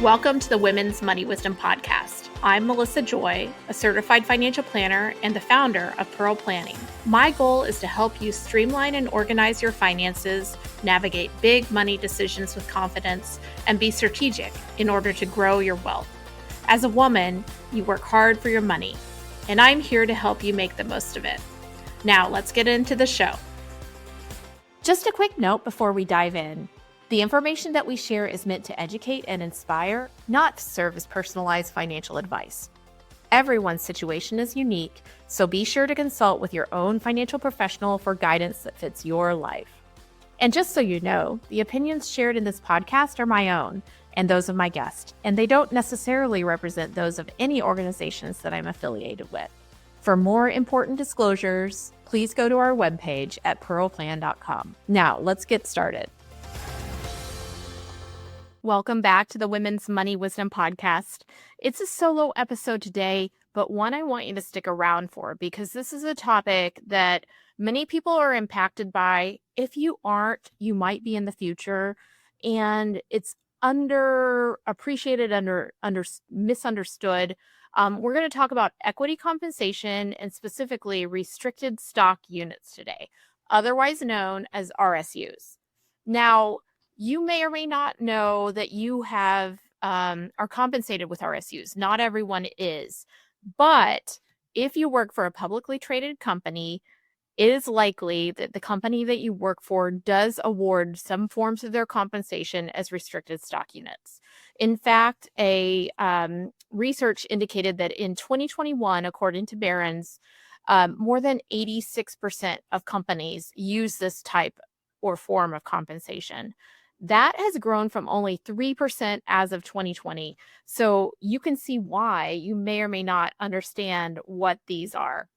Welcome to the Women's Money Wisdom Podcast. I'm Melissa Joy, a certified financial planner and the founder of Pearl Planning. My goal is to help you streamline and organize your finances, navigate big money decisions with confidence, and be strategic in order to grow your wealth. As a woman, you work hard for your money, and I'm here to help you make the most of it. Now, let's get into the show. Just a quick note before we dive in. The information that we share is meant to educate and inspire, not to serve as personalized financial advice. Everyone's situation is unique, so be sure to consult with your own financial professional for guidance that fits your life. And just so you know, the opinions shared in this podcast are my own and those of my guest, and they don't necessarily represent those of any organizations that I'm affiliated with. For more important disclosures, please go to our webpage at pearlplan.com. Now, let's get started. Welcome back to the Women's Money Wisdom Podcast. It's a solo episode today, but one I want you to stick around for because this is a topic that many people are impacted by. If you aren't, you might be in the future, and it's underappreciated, misunderstood. We're going to talk about equity compensation and specifically restricted stock units today, otherwise known as RSUs. Now, you may or may not know that you are compensated with RSUs. Not everyone is. But if you work for a publicly traded company, it is likely that the company that you work for does award some forms of their compensation as restricted stock units. In fact, a research indicated that in 2021, according to Barron's, more than 86% of companies use this type or form of compensation. That has grown from only 3% as of 2020. So you can see why you may or may not understand what these are.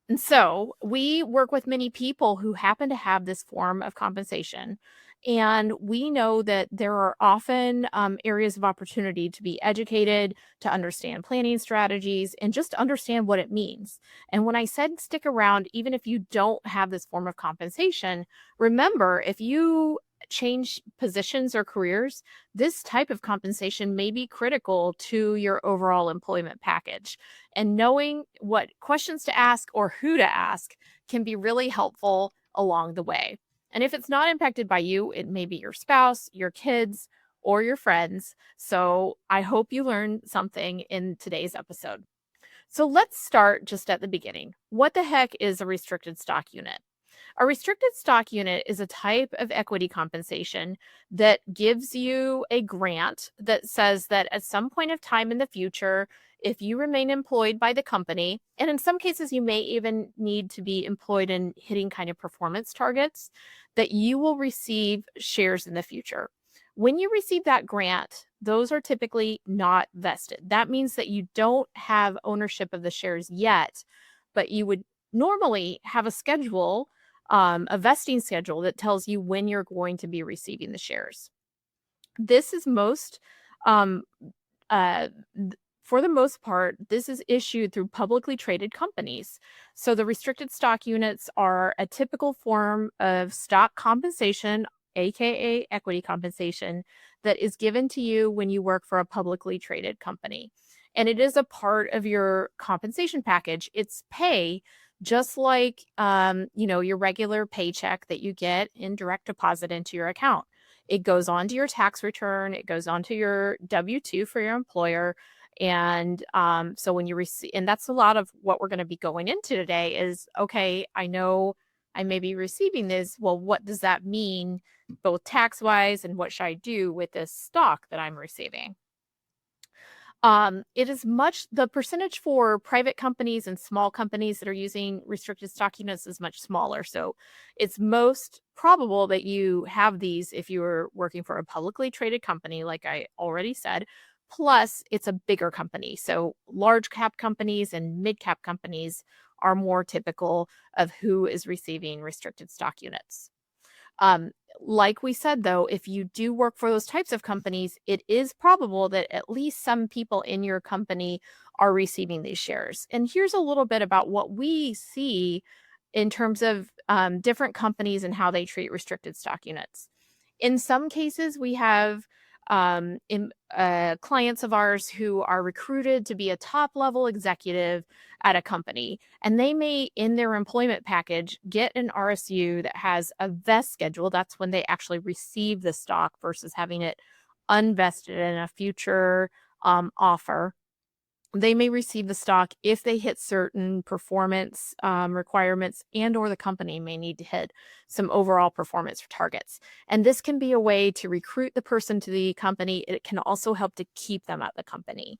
And so we work with many people who happen to have this form of compensation. And we know that there are often areas of opportunity to be educated, to understand planning strategies, and just understand what it means. And when I said stick around, even if you don't have this form of compensation, remember, if you change positions or careers, this type of compensation may be critical to your overall employment package. And knowing what questions to ask or who to ask can be really helpful along the way. And if it's not impacted by you, it may be your spouse, your kids, or your friends. So I hope you learned something in today's episode. So let's start just at the beginning. What the heck is a restricted stock unit? A restricted stock unit is a type of equity compensation that gives you a grant that says that at some point of time in the future, if you remain employed by the company, and in some cases you may even need to be employed in hitting kind of performance targets, that you will receive shares in the future. When you receive that grant, those are typically not vested. That means that you don't have ownership of the shares yet, but you would normally have a schedule, a vesting schedule that tells you when you're going to be receiving the shares. This is for the most part, this is issued through publicly traded companies. So the restricted stock units are a typical form of stock compensation, aka equity compensation, that is given to you when you work for a publicly traded company. And it is a part of your compensation package. It's pay, just like your regular paycheck that you get in direct deposit into your account. It goes onto your tax return. It goes onto your W-2 for your employer. And so when you receive, and that's a lot of what we're going to be going into today is, okay, I know I may be receiving this. Well, what does that mean, both tax-wise, and what should I do with this stock that I'm receiving? It is the percentage for private companies and small companies that are using restricted stock units is much smaller. So it's most probable that you have these if you're working for a publicly traded company, like I already said, plus it's a bigger company. So large cap companies and mid cap companies are more typical of who is receiving restricted stock units. Like we said, though, if you do work for those types of companies, it is probable that at least some people in your company are receiving these shares. And here's a little bit about what we see in terms of different companies and how they treat restricted stock units. In some cases, we have clients of ours who are recruited to be a top level executive at a company, and they may in their employment package get an RSU that has a vest schedule. That's when they actually receive the stock versus having it unvested in a future offer. They may receive the stock if they hit certain performance requirements, and or the company may need to hit some overall performance targets. And this can be a way to recruit the person to the company. It can also help to keep them at the company.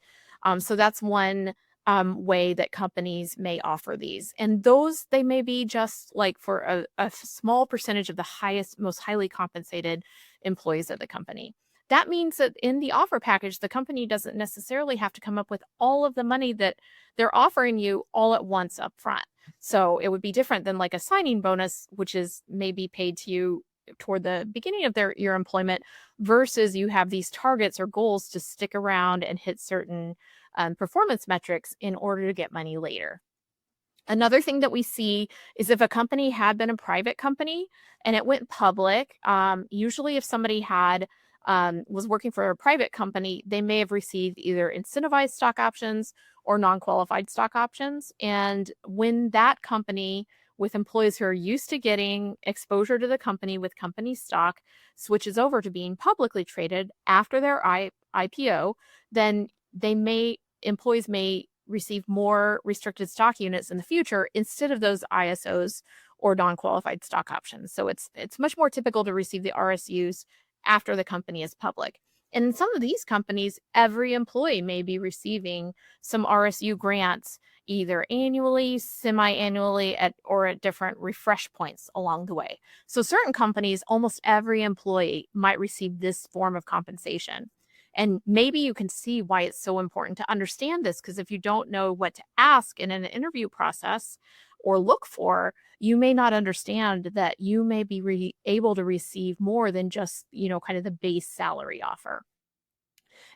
So that's one way that companies may offer these. And those, they may be just like for a small percentage of the highest, most highly compensated employees of the company. That means that in the offer package, the company doesn't necessarily have to come up with all of the money that they're offering you all at once up front. So it would be different than like a signing bonus, which is maybe paid to you toward the beginning of your employment, versus you have these targets or goals to stick around and hit certain performance metrics in order to get money later. Another thing that we see is if a company had been a private company and it went public, usually if somebody was working for a private company, they may have received either incentivized stock options or non-qualified stock options. And when that company with employees who are used to getting exposure to the company with company stock switches over to being publicly traded after their IPO, then employees may receive more restricted stock units in the future instead of those ISOs or non-qualified stock options. So it's much more typical to receive the RSUs after the company is public. And in some of these companies, every employee may be receiving some RSU grants either annually, semi-annually, or at different refresh points along the way. So certain companies, almost every employee might receive this form of compensation. And maybe you can see why it's so important to understand this, because if you don't know what to ask in an interview process or look for, you may not understand that you may be able to receive more than just, kind of the base salary offer.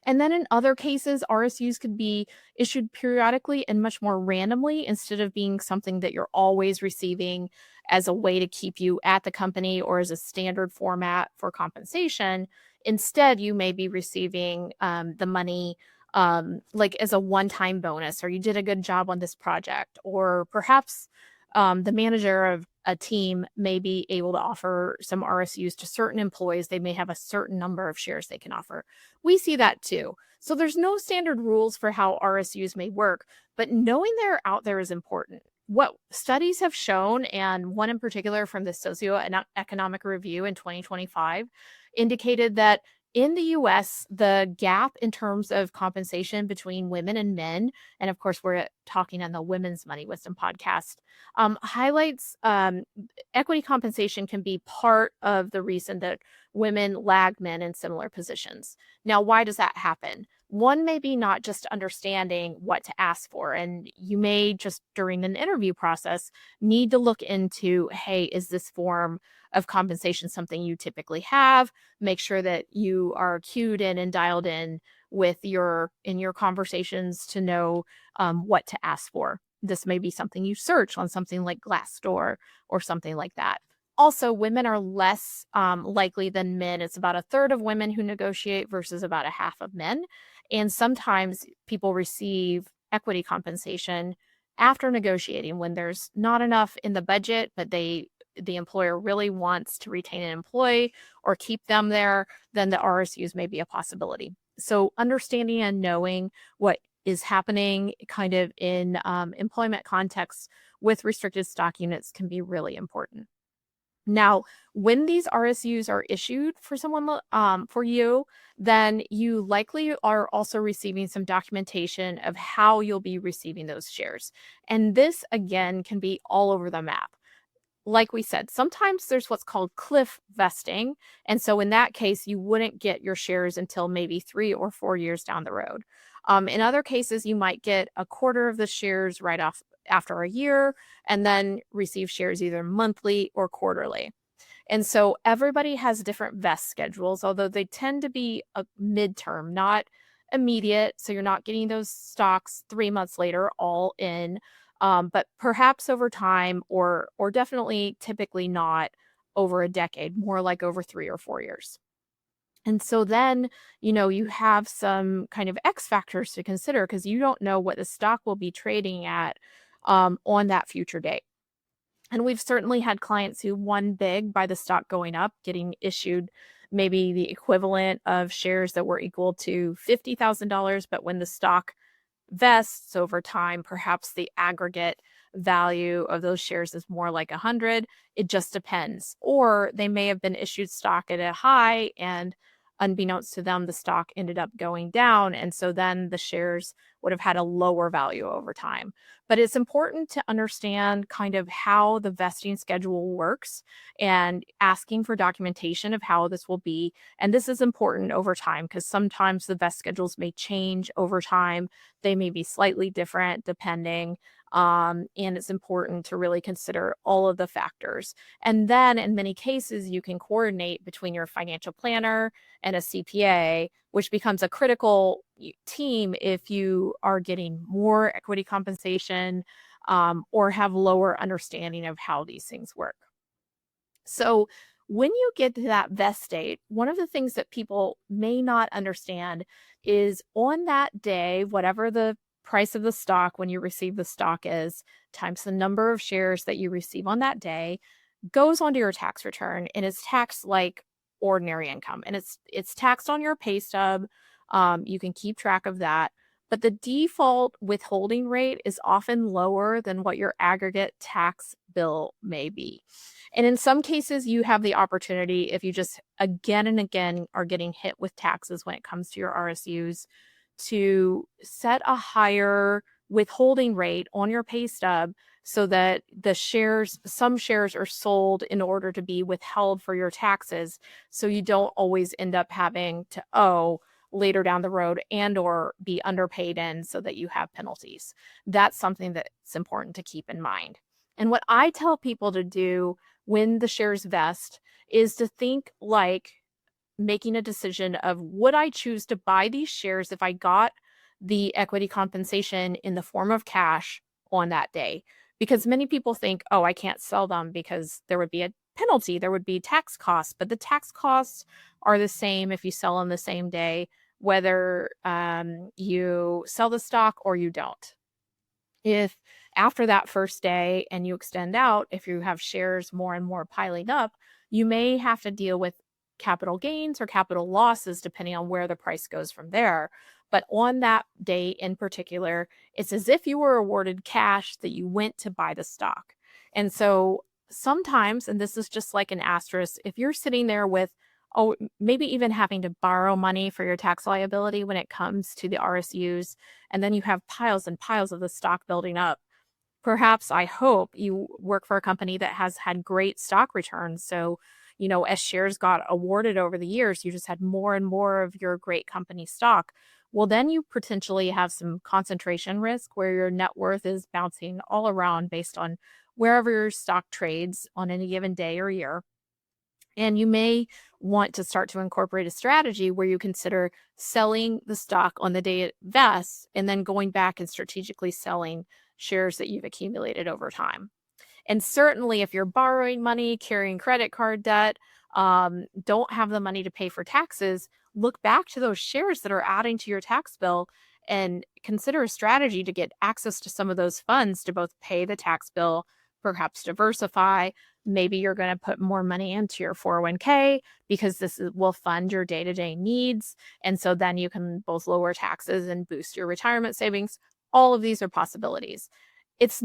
And then in other cases, RSUs could be issued periodically and much more randomly instead of being something that you're always receiving as a way to keep you at the company or as a standard format for compensation. Instead, you may be receiving the money like as a one-time bonus, or you did a good job on this project, or perhaps the manager of a team may be able to offer some RSUs to certain employees. They may have a certain number of shares they can offer. We see that too. So there's no standard rules for how RSUs may work, but knowing they're out there is important. What studies have shown, and one in particular from the Socioeconomic Review in 2025, indicated that in the US, the gap in terms of compensation between women and men, and of course, we're talking on the Women's Money Wisdom podcast, highlights equity compensation can be part of the reason that women lag men in similar positions. Now, why does that happen? One may be not just understanding what to ask for, and you may just during an interview process need to look into, hey, is this form of compensation something you typically have? Make sure that you are cued in and dialed in with your conversations to know what to ask for. This may be something you search on something like Glassdoor or something like that. Also, women are less likely than men. It's about a third of women who negotiate versus about a half of men. And sometimes people receive equity compensation after negotiating when there's not enough in the budget, but the employer really wants to retain an employee or keep them there, then the RSUs may be a possibility. So understanding and knowing what is happening kind of in employment contexts with restricted stock units can be really important. Now, when these RSUs are issued for someone, for you, then you likely are also receiving some documentation of how you'll be receiving those shares. And this, again, can be all over the map. Like we said, sometimes there's what's called cliff vesting. And so in that case, you wouldn't get your shares until maybe 3 or 4 years down the road. In other cases, you might get a quarter of the shares right off after a year and then receive shares either monthly or quarterly. And so everybody has different vest schedules, although they tend to be a midterm, not immediate. So you're not getting those stocks 3 months later all in, but perhaps over time, or definitely typically not over a decade, more like over 3 or 4 years. And so then, you have some kind of X factors to consider because you don't know what the stock will be trading at on that future date. And we've certainly had clients who won big by the stock going up, getting issued maybe the equivalent of shares that were equal to $50,000. But when the stock vests over time, perhaps the aggregate value of those shares is more like 100. It just depends. Or they may have been issued stock at a high, and unbeknownst to them, the stock ended up going down. And so then the shares would have had a lower value over time. But it's important to understand kind of how the vesting schedule works and asking for documentation of how this will be. And this is important over time because sometimes the vest schedules may change over time. They may be slightly different depending. And it's important to really consider all of the factors. And then in many cases, you can coordinate between your financial planner and a CPA, which becomes a critical team if you are getting more equity compensation or have lower understanding of how these things work. So when you get to that vest date, one of the things that people may not understand is on that day, whatever the price of the stock when you receive the stock is, times the number of shares that you receive on that day, goes onto your tax return and is taxed like ordinary income. And it's taxed on your pay stub. You can keep track of that. But the default withholding rate is often lower than what your aggregate tax bill may be. And in some cases, you have the opportunity, if you just again and again are getting hit with taxes when it comes to your RSUs, to set a higher withholding rate on your pay stub so that some shares are sold in order to be withheld for your taxes. So you don't always end up having to owe later down the road and or be underpaid in so that you have penalties. That's something that's important to keep in mind. And what I tell people to do when the shares vest is to think like making a decision of, would I choose to buy these shares if I got the equity compensation in the form of cash on that day? Because many people think, oh, I can't sell them because there would be a penalty, there would be tax costs, but the tax costs are the same if you sell on the same day, whether you sell the stock or you don't. If after that first day and you extend out, if you have shares more and more piling up, you may have to deal with capital gains or capital losses depending on where the price goes from there. But on that day in particular, it's as if you were awarded cash that you went to buy the stock. And so sometimes, and this is just like an asterisk, if you're sitting there with, maybe even having to borrow money for your tax liability when it comes to the RSUs, and then you have piles and piles of the stock building up. Perhaps, I hope, you work for a company that has had great stock returns. So, as shares got awarded over the years, you just had more and more of your great company stock. Well, then you potentially have some concentration risk where your net worth is bouncing all around based on wherever your stock trades on any given day or year. And you may want to start to incorporate a strategy where you consider selling the stock on the day it vests and then going back and strategically selling shares that you've accumulated over time. And certainly if you're borrowing money, carrying credit card debt, don't have the money to pay for taxes, look back to those shares that are adding to your tax bill and consider a strategy to get access to some of those funds to both pay the tax bill, perhaps diversify. Maybe you're going to put more money into your 401k because will fund your day-to-day needs. And so then you can both lower taxes and boost your retirement savings. All of these are possibilities. There's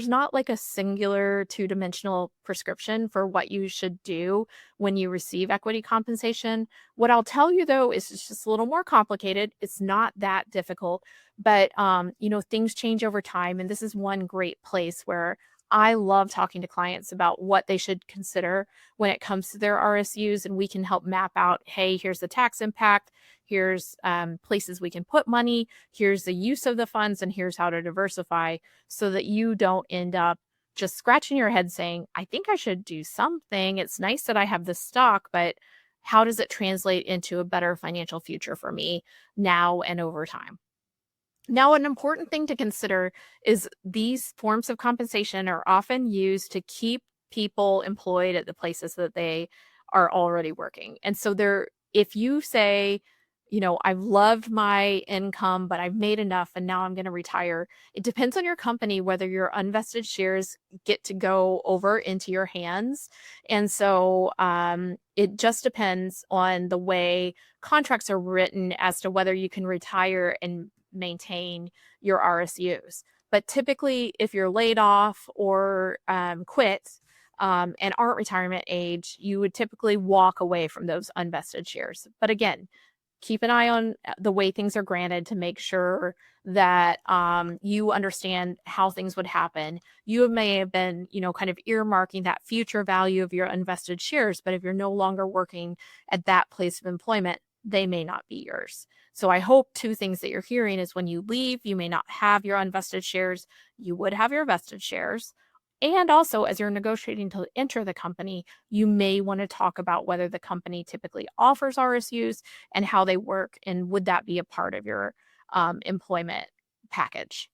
not like a singular two-dimensional prescription for what you should do when you receive equity compensation. What I'll tell you though is it's just a little more complicated. It's not that difficult, but things change over time. And this is one great place where I love talking to clients about what they should consider when it comes to their RSUs, and we can help map out, hey, here's the tax impact, here's places we can put money, here's the use of the funds, and here's how to diversify so that you don't end up just scratching your head saying, I think I should do something. It's nice that I have this stock, but how does it translate into a better financial future for me now and over time? Now, an important thing to consider is these forms of compensation are often used to keep people employed at the places that they are already working. And so there if you say, I've loved my income, but I've made enough and now I'm going to retire, it depends on your company whether your unvested shares get to go over into your hands. And so it just depends on the way contracts are written as to whether you can retire and maintain your RSUs. But typically, if you're laid off or quit and aren't retirement age, you would typically walk away from those unvested shares. But again, keep an eye on the way things are granted to make sure that you understand how things would happen. You may have been, kind of earmarking that future value of your invested shares, but if you're no longer working at that place of employment, they may not be yours. So I hope two things that you're hearing is when you leave, you may not have your unvested shares. You would have your vested shares. And also, as you're negotiating to enter the company, you may want to talk about whether the company typically offers RSUs and how they work, and would that be a part of your employment package.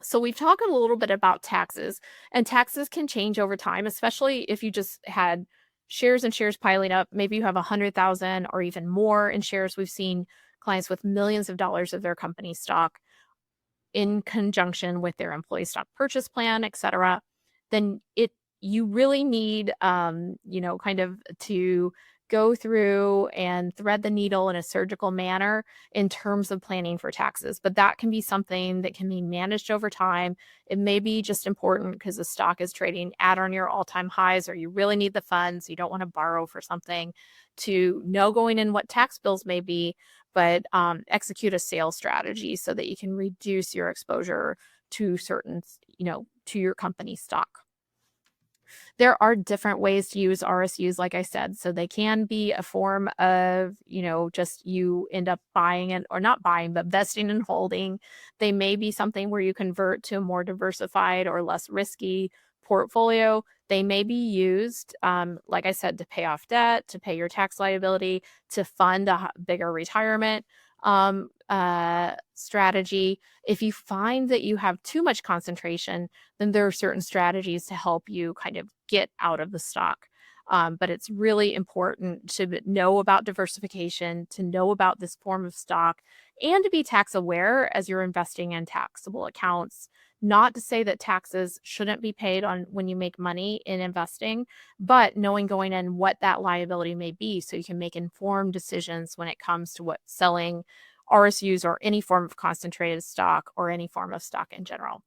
So we've talked a little bit about taxes, and taxes can change over time, especially if you just had shares and shares piling up. Maybe you have 100,000 or even more in shares. We've seen clients with millions of dollars of their company stock in conjunction with their employee stock purchase plan, et cetera. Then you really need, kind of to go through and thread the needle in a surgical manner in terms of planning for taxes. But that can be something that can be managed over time. It may be just important because the stock is trading at or near all-time highs, or you really need the funds. You don't want to borrow for something, to know going in what tax bills may be, but execute a sales strategy so that you can reduce your exposure to certain, to your company stock. There are different ways to use RSUs, like I said. So they can be a form of, just you end up buying it, or not buying, but vesting and holding. They may be something where you convert to a more diversified or less risky portfolio. They may be used, like I said, to pay off debt, to pay your tax liability, to fund a bigger retirement strategy. If you find that you have too much concentration, then there are certain strategies to help you kind of get out of the stock. But it's really important to know about diversification, to know about this form of stock, and to be tax aware as you're investing in taxable accounts. Not to say that taxes shouldn't be paid on when you make money in investing, but knowing going in what that liability may be so you can make informed decisions when it comes to what selling RSUs or any form of concentrated stock or any form of stock in general.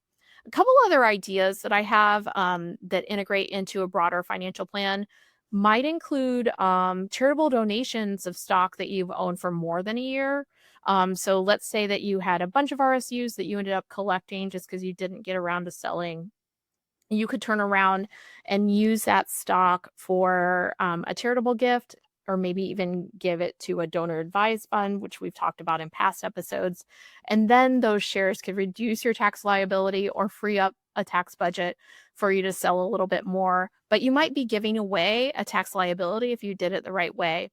A couple other ideas that I have that integrate into a broader financial plan might include charitable donations of stock that you've owned for more than a year. So let's say that you had a bunch of RSUs that you ended up collecting just because you didn't get around to selling. You could turn around and use that stock for a charitable gift, or maybe even give it to a donor advised fund, which we've talked about in past episodes. And then those shares could reduce your tax liability or free up a tax budget for you to sell a little bit more. But you might be giving away a tax liability if you did it the right way.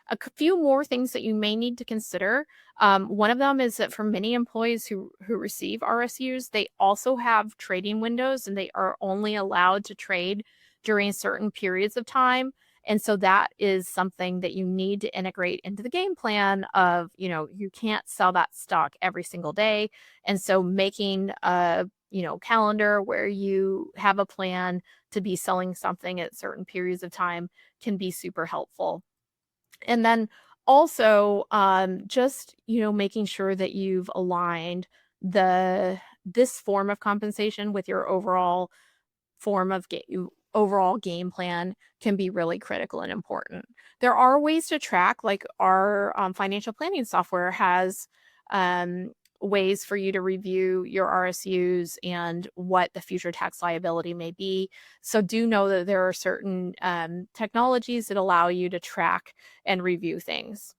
A few more things that you may need to consider. One of them is that for many employees who receive RSUs, they also have trading windows, and they are only allowed to trade during certain periods of time. And so that is something that you need to integrate into the game plan of, you can't sell that stock every single day. And so making a, calendar where you have a plan to be selling something at certain periods of time can be super helpful. And then also just, making sure that you've aligned this form of compensation with your overall form of overall game plan can be really critical and important. There are ways to track, like our financial planning software has ways for you to review your RSUs and what the future tax liability may be. So do know that there are certain technologies that allow you to track and review things.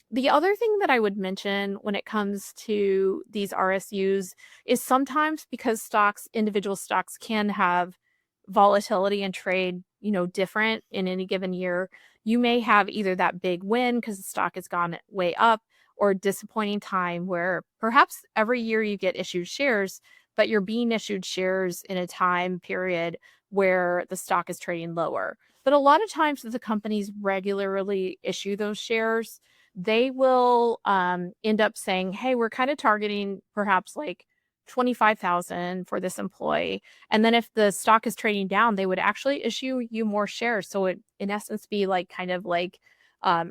The other thing that I would mention when it comes to these RSUs is sometimes, because individual stocks can have volatility and trade, different in any given year, you may have either that big win because the stock has gone way up, or disappointing time where perhaps every year you get issued shares, but you're being issued shares in a time period where the stock is trading lower. But a lot of times that the companies regularly issue those shares, they will end up saying, hey, we're kind of targeting perhaps like 25,000 for this employee. And then if the stock is trading down, they would actually issue you more shares. So it, in essence, be like kind of like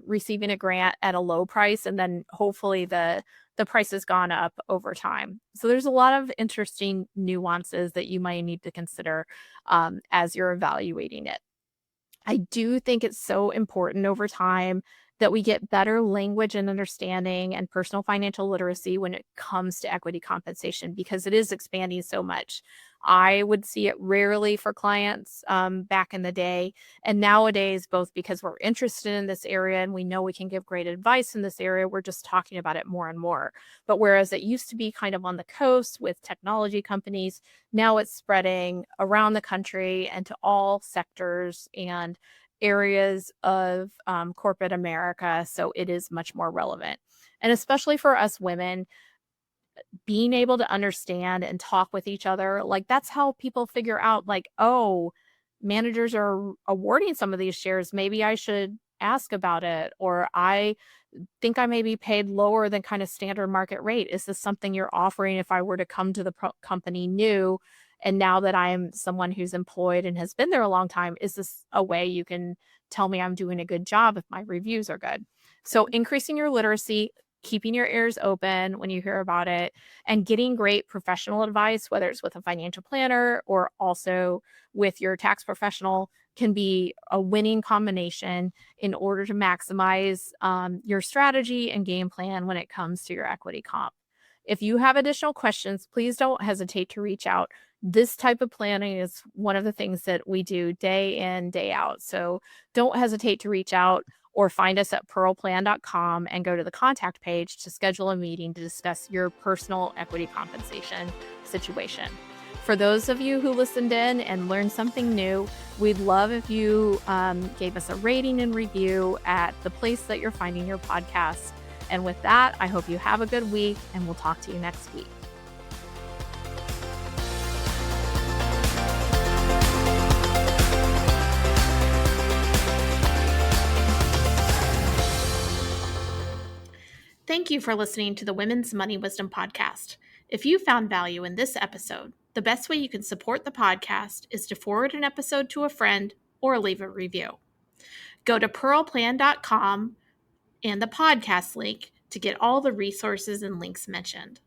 receiving a grant at a low price, and then hopefully the price has gone up over time. So there's a lot of interesting nuances that you might need to consider as you're evaluating it. I do think it's so important over time that we get better language and understanding and personal financial literacy when it comes to equity compensation, because it is expanding so much. I would see it rarely for clients back in the day. And nowadays, both because we're interested in this area and we know we can give great advice in this area, we're just talking about it more and more. But whereas it used to be kind of on the coast with technology companies, now it's spreading around the country and to all sectors and areas of corporate America. So it is much more relevant. And especially for us women, being able to understand and talk with each other, like that's how people figure out, like, oh, managers are awarding some of these shares. Maybe I should ask about it. Or I think I may be paid lower than kind of standard market rate. Is this something you're offering if I were to come to the company new? And now that I'm someone who's employed and has been there a long time, is this a way you can tell me I'm doing a good job if my reviews are good? So increasing your literacy, keeping your ears open when you hear about it, and getting great professional advice, whether it's with a financial planner or also with your tax professional, can be a winning combination in order to maximize your strategy and game plan when it comes to your equity comp. If you have additional questions, please don't hesitate to reach out. This type of planning is one of the things that we do day in, day out. So don't hesitate to reach out or find us at pearlplan.com and go to the contact page to schedule a meeting to discuss your personal equity compensation situation. For those of you who listened in and learned something new, we'd love if you gave us a rating and review at the place that you're finding your podcast. And with that, I hope you have a good week, and we'll talk to you next week. Thank you for listening to the Women's Money Wisdom Podcast. If you found value in this episode, the best way you can support the podcast is to forward an episode to a friend or leave a review. Go to pearlplan.com and the podcast link to get all the resources and links mentioned.